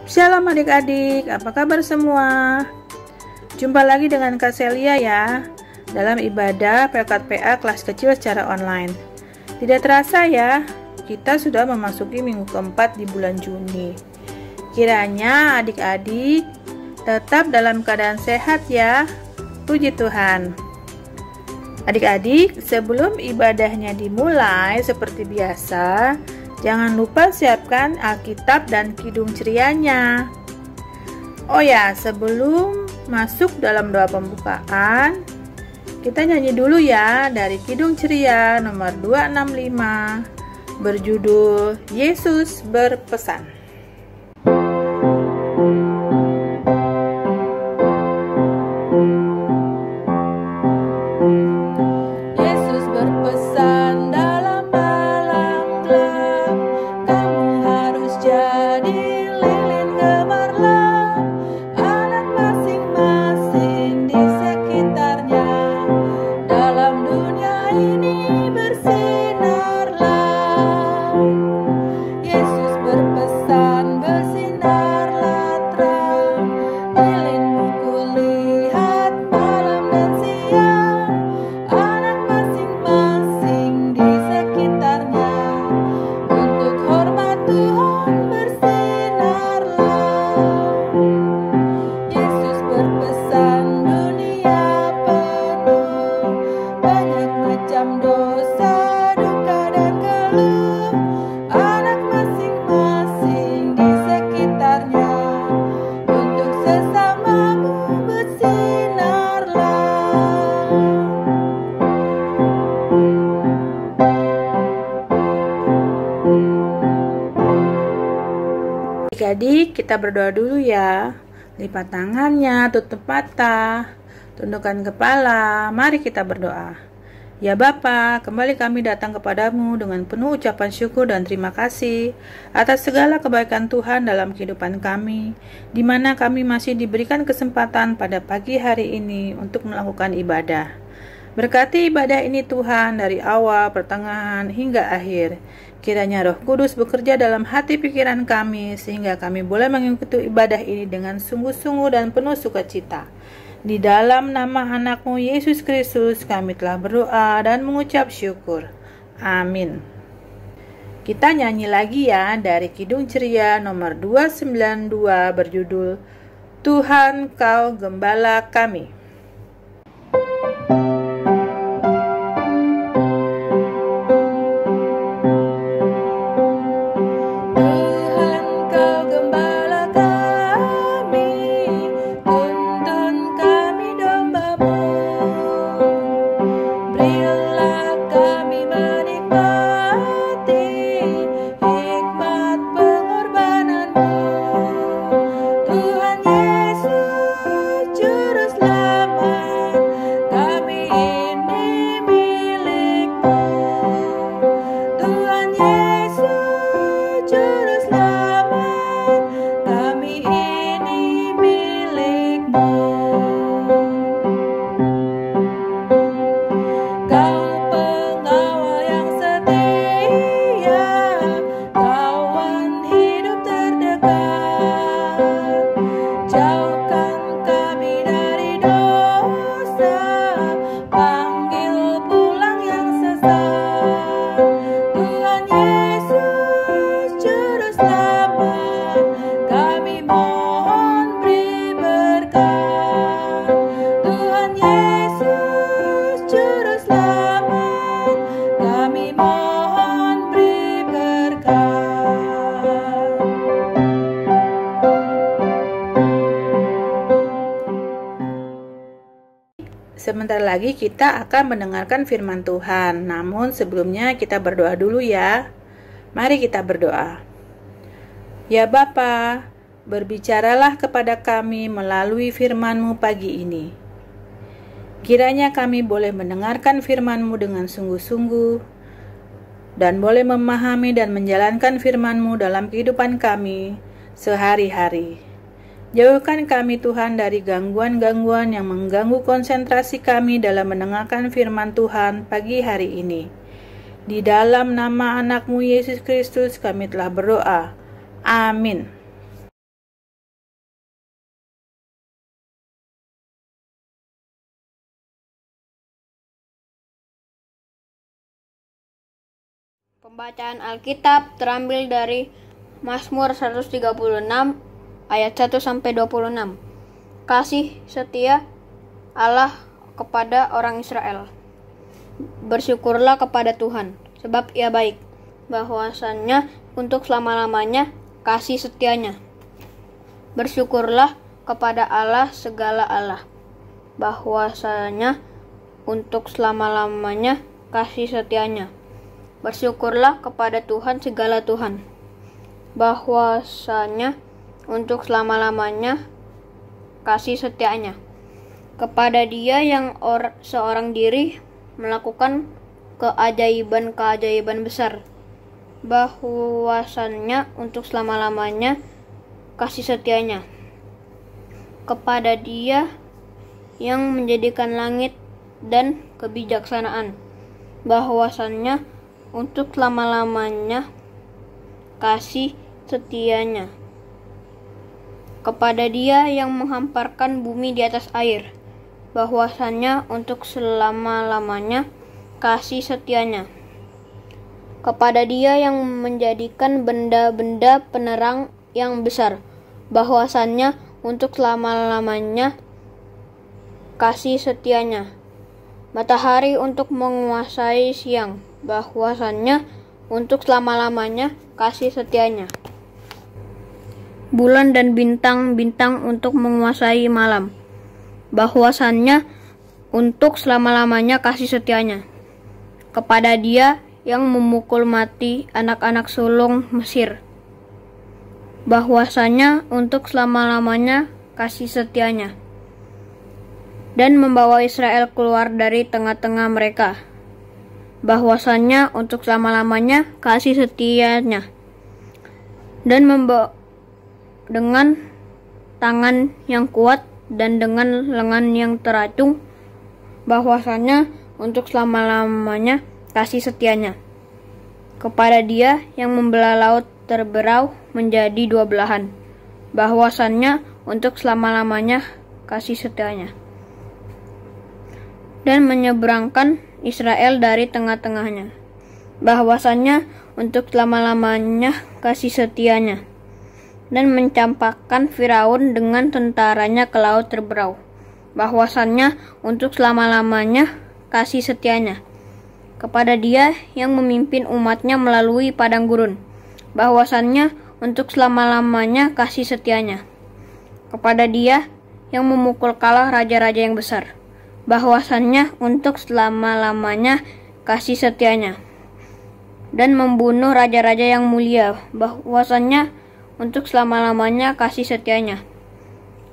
Shalom adik-adik, apa kabar semua? Jumpa lagi dengan Kak Celia ya, dalam ibadah Pelkat PA kelas kecil secara online. Tidak terasa ya, kita sudah memasuki minggu keempat di bulan Juni. Kiranya adik-adik tetap dalam keadaan sehat ya, puji Tuhan. Adik-adik, sebelum ibadahnya dimulai seperti biasa, jangan lupa siapkan Alkitab dan Kidung Cerianya. Oh ya, sebelum masuk dalam doa pembukaan, kita nyanyi dulu ya dari Kidung Ceria nomor 265 berjudul Yesus Berpesan. Adik-adik, kita berdoa dulu ya. Lipat tangannya, tutup mata, tundukkan kepala. Mari kita berdoa. Ya Bapa, kembali kami datang kepadamu dengan penuh ucapan syukur dan terima kasih atas segala kebaikan Tuhan dalam kehidupan kami, di mana kami masih diberikan kesempatan pada pagi hari ini untuk melakukan ibadah. Berkati ibadah ini Tuhan dari awal, pertengahan, hingga akhir. Kiranya Roh Kudus bekerja dalam hati pikiran kami, sehingga kami boleh mengikuti ibadah ini dengan sungguh-sungguh dan penuh sukacita. Di dalam nama anakmu Yesus Kristus kami telah berdoa dan mengucap syukur. Amin. Kita nyanyi lagi ya dari Kidung Ceria nomor 292 berjudul Tuhan Kau Gembala Kami. Sebentar lagi kita akan mendengarkan firman Tuhan. Namun sebelumnya kita berdoa dulu ya. Mari kita berdoa. Ya Bapa, berbicaralah kepada kami melalui firman-Mu pagi ini. Kiranya kami boleh mendengarkan firman-Mu dengan sungguh-sungguh dan boleh memahami dan menjalankan firman-Mu dalam kehidupan kami sehari-hari. Jauhkan kami Tuhan dari gangguan-gangguan yang mengganggu konsentrasi kami dalam mendengarkan firman Tuhan pagi hari ini. Di dalam nama anak-Mu Yesus Kristus kami telah berdoa. Amin. Pembacaan Alkitab terambil dari Mazmur 136 ayat 1-26. Kasih setia Allah kepada orang Israel. Bersyukurlah kepada Tuhan, sebab Ia baik, bahwasannya untuk selama-lamanya kasih setianya. Bersyukurlah kepada Allah segala Allah, bahwasanya untuk selama-lamanya kasih setianya. Bersyukurlah kepada Tuhan segala Tuhan, bahwasanya untuk selama-lamanya kasih setianya. Kepada Dia yang seorang diri melakukan keajaiban-keajaiban besar, bahwasannya untuk selama-lamanya kasih setianya. Kepada Dia yang menjadikan langit dan kebijaksanaan, bahwasannya untuk selama-lamanya kasih setianya. Kepada Dia yang menghamparkan bumi di atas air, bahwasannya untuk selama-lamanya kasih setianya. Kepada Dia yang menjadikan benda-benda penerang yang besar, bahwasannya untuk selama-lamanya kasih setianya. Matahari untuk menguasai siang, bahwasannya untuk selama-lamanya kasih setianya. Bulan dan bintang-bintang untuk menguasai malam, bahwasannya untuk selama-lamanya kasih setianya. Kepada Dia yang memukul mati anak-anak sulung Mesir, bahwasannya untuk selama-lamanya kasih setianya, dan membawa Israel keluar dari tengah-tengah mereka, bahwasannya untuk selama-lamanya kasih setianya, dan dengan tangan yang kuat dan dengan lengan yang teracung, bahwasannya untuk selama-lamanya kasih setianya. Kepada Dia yang membelah laut terberau menjadi dua belahan, bahwasannya untuk selama-lamanya kasih setianya, dan menyeberangkan Israel dari tengah-tengahnya, bahwasannya untuk selama-lamanya kasih setianya, dan mencampakkan Firaun dengan tentaranya ke laut terberau, bahwasannya untuk selama-lamanya kasih setianya. Kepada Dia yang memimpin umatnya melalui padang gurun, bahwasannya untuk selama-lamanya kasih setianya. Kepada Dia yang memukul kalah raja-raja yang besar, bahwasannya untuk selama-lamanya kasih setianya, dan membunuh raja-raja yang mulia, bahwasannya untuk selama-lamanya kasih setianya.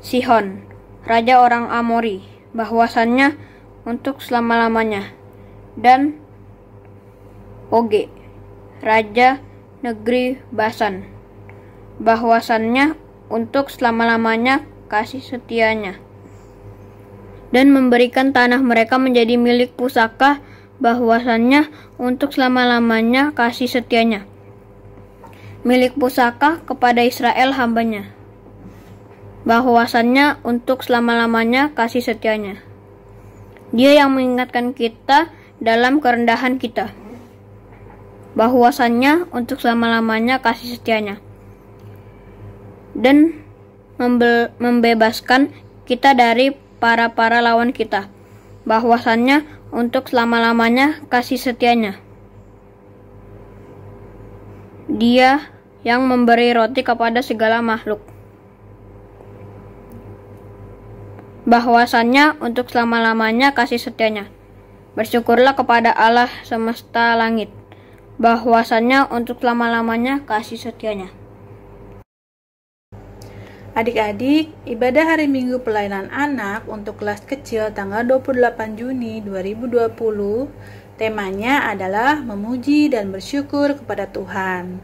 Sihon, raja orang Amori, bahwasannya untuk selama-lamanya, dan Oge, raja negeri Basan, bahwasannya untuk selama-lamanya kasih setianya, dan memberikan tanah mereka menjadi milik pusaka, bahwasannya untuk selama-lamanya kasih setianya. Milik pusaka kepada Israel hambanya, bahwasannya untuk selama-lamanya kasih setianya. Dia yang mengingatkan kita dalam kerendahan kita, bahwasannya untuk selama-lamanya kasih setianya, dan membebaskan kita dari para lawan kita, bahwasannya untuk selama-lamanya kasih setianya. Dia yang memberi roti kepada segala makhluk, bahwasannya untuk selama-lamanya kasih setianya. Bersyukurlah kepada Allah semesta langit, bahwasannya untuk selama-lamanya kasih setianya. Adik-adik, ibadah hari Minggu pelayanan anak untuk kelas kecil tanggal 28 Juni 2020, temanya adalah memuji dan bersyukur kepada Tuhan.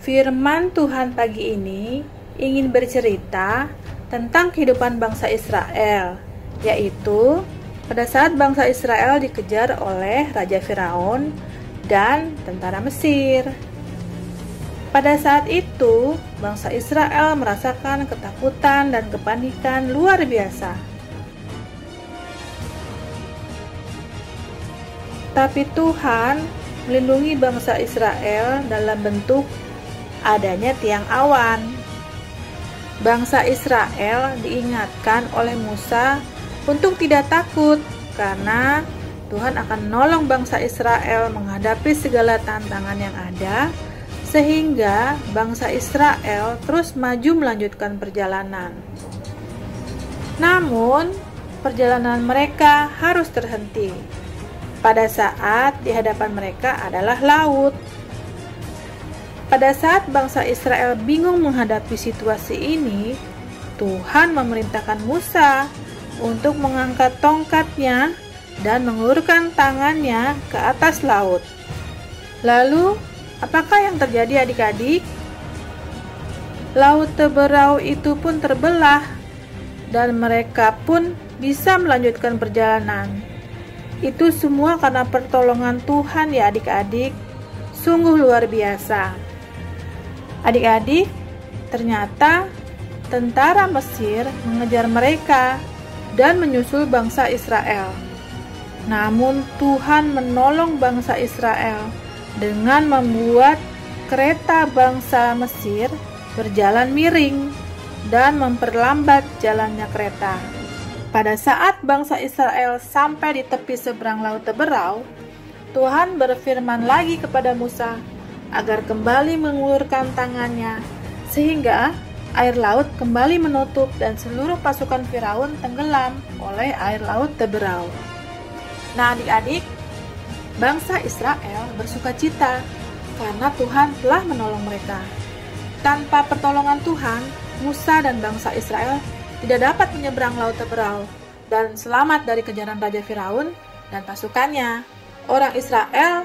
Firman Tuhan pagi ini ingin bercerita tentang kehidupan bangsa Israel, yaitu pada saat bangsa Israel dikejar oleh Raja Firaun dan tentara Mesir. Pada saat itu, bangsa Israel merasakan ketakutan dan kepanikan luar biasa. Tapi Tuhan melindungi bangsa Israel dalam bentuk adanya tiang awan. Bangsa Israel diingatkan oleh Musa untuk tidak takut karena Tuhan akan menolong bangsa Israel menghadapi segala tantangan yang ada, sehingga bangsa Israel terus maju melanjutkan perjalanan. Namun, perjalanan mereka harus terhenti pada saat di hadapan mereka adalah laut. Pada saat bangsa Israel bingung menghadapi situasi ini, Tuhan memerintahkan Musa untuk mengangkat tongkatnya dan mengulurkan tangannya ke atas laut. Lalu, apakah yang terjadi adik-adik? Laut Teberau itu pun terbelah dan mereka pun bisa melanjutkan perjalanan. Itu semua karena pertolongan Tuhan ya adik-adik. Sungguh luar biasa. Adik-adik, ternyata tentara Mesir mengejar mereka dan menyusul bangsa Israel. Namun Tuhan menolong bangsa Israel dengan membuat kereta bangsa Mesir berjalan miring dan memperlambat jalannya kereta. Pada saat bangsa Israel sampai di tepi seberang Laut Teberau, Tuhan berfirman lagi kepada Musa agar kembali mengulurkan tangannya, sehingga air laut kembali menutup dan seluruh pasukan Firaun tenggelam oleh air Laut Teberau. Nah adik-adik, bangsa Israel bersukacita karena Tuhan telah menolong mereka. Tanpa pertolongan Tuhan, Musa dan bangsa Israel tidak dapat menyeberang Laut Teberau dan selamat dari kejaran Raja Firaun dan pasukannya. Orang Israel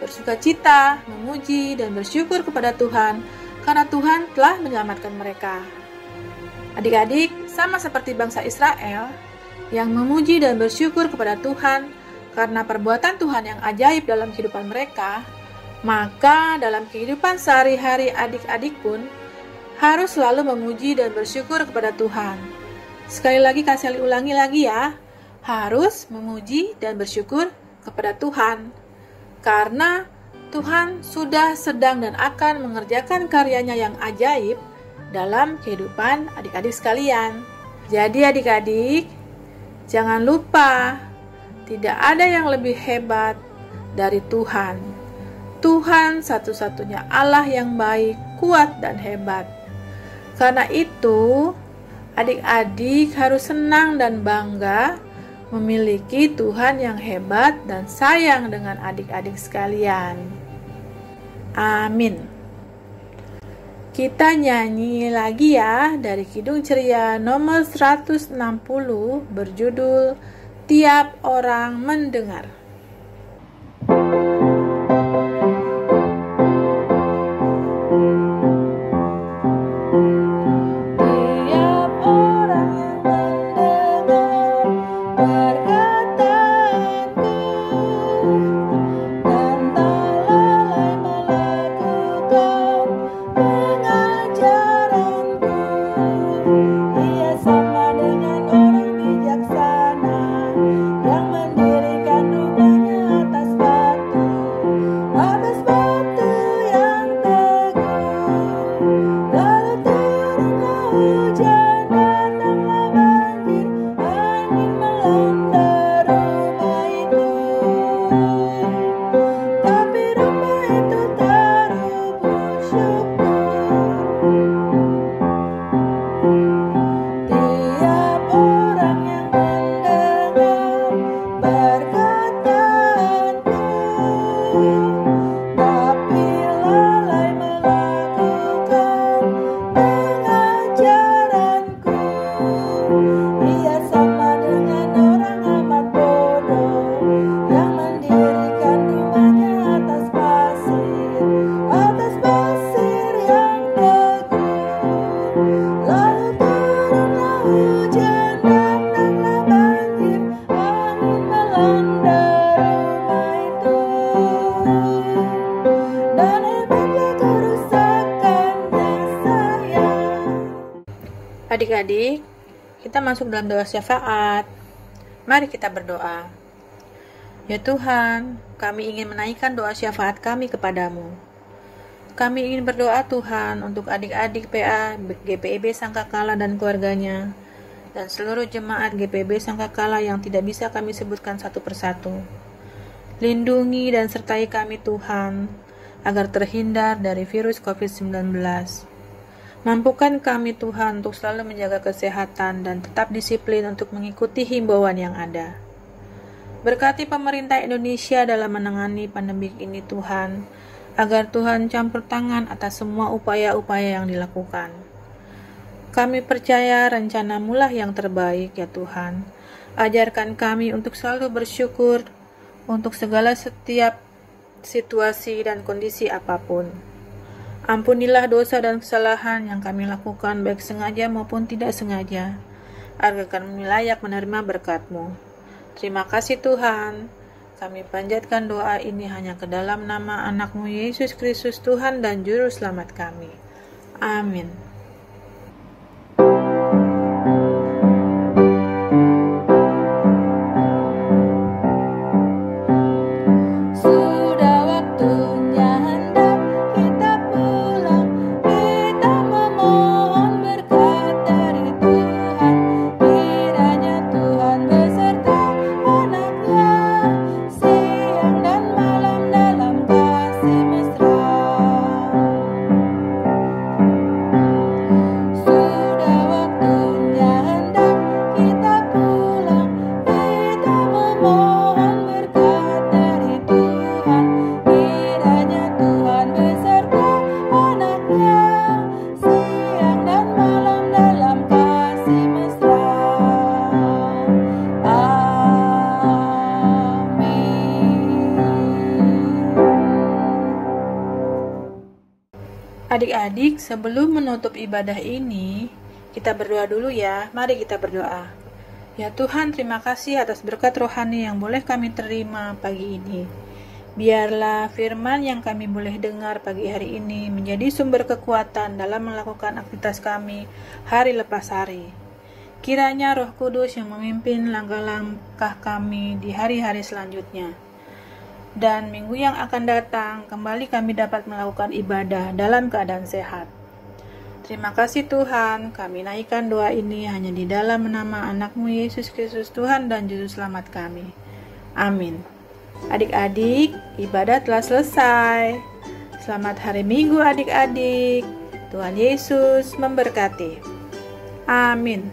bersukacita, memuji, dan bersyukur kepada Tuhan karena Tuhan telah menyelamatkan mereka. Adik-adik, sama seperti bangsa Israel yang memuji dan bersyukur kepada Tuhan karena perbuatan Tuhan yang ajaib dalam kehidupan mereka, maka dalam kehidupan sehari-hari adik-adik pun harus selalu memuji dan bersyukur kepada Tuhan. Sekali lagi kasih ulangi lagi ya, harus memuji dan bersyukur kepada Tuhan. Karena Tuhan sudah sedang dan akan mengerjakan karyanya yang ajaib dalam kehidupan adik-adik sekalian. Jadi adik-adik, jangan lupa, tidak ada yang lebih hebat dari Tuhan. Tuhan satu-satunya Allah yang baik, kuat, dan hebat. Karena itu, adik-adik harus senang dan bangga memiliki Tuhan yang hebat dan sayang dengan adik-adik sekalian. Amin. Kita nyanyi lagi ya dari Kidung Ceria nomor 160 berjudul Tiap Orang Mendengar. Adik-adik, kita masuk dalam doa syafaat. Mari kita berdoa. Ya Tuhan, kami ingin menaikkan doa syafaat kami kepadamu. Kami ingin berdoa Tuhan untuk adik-adik PA GPIB Sangkakala dan keluarganya, dan seluruh jemaat GPIB Sangkakala yang tidak bisa kami sebutkan satu persatu. Lindungi dan sertai kami Tuhan, agar terhindar dari virus COVID-19. Mampukan kami Tuhan untuk selalu menjaga kesehatan dan tetap disiplin untuk mengikuti himbauan yang ada. Berkati pemerintah Indonesia dalam menangani pandemi ini Tuhan, agar Tuhan campur tangan atas semua upaya-upaya yang dilakukan. Kami percaya rencana-Mu lah yang terbaik ya Tuhan. Ajarkan kami untuk selalu bersyukur untuk segala setiap situasi dan kondisi apapun. Ampunilah dosa dan kesalahan yang kami lakukan baik sengaja maupun tidak sengaja, agar kami layak menerima berkat-Mu. Terima kasih Tuhan. Kami panjatkan doa ini hanya ke dalam nama anak-Mu Yesus Kristus Tuhan dan Juru Selamat kami. Amin. Adik-adik, sebelum menutup ibadah ini, kita berdoa dulu ya. Mari kita berdoa. Ya Tuhan, terima kasih atas berkat rohani yang boleh kami terima pagi ini. Biarlah firman yang kami boleh dengar pagi hari ini menjadi sumber kekuatan dalam melakukan aktivitas kami hari lepas hari. Kiranya Roh Kudus yang memimpin langkah-langkah kami di hari-hari selanjutnya. Dan minggu yang akan datang, kembali kami dapat melakukan ibadah dalam keadaan sehat. Terima kasih Tuhan, kami naikkan doa ini hanya di dalam nama anak-Mu Yesus Kristus Tuhan dan Juru Selamat kami. Amin. Adik-adik, ibadah telah selesai. Selamat hari Minggu adik-adik. Tuhan Yesus memberkati. Amin.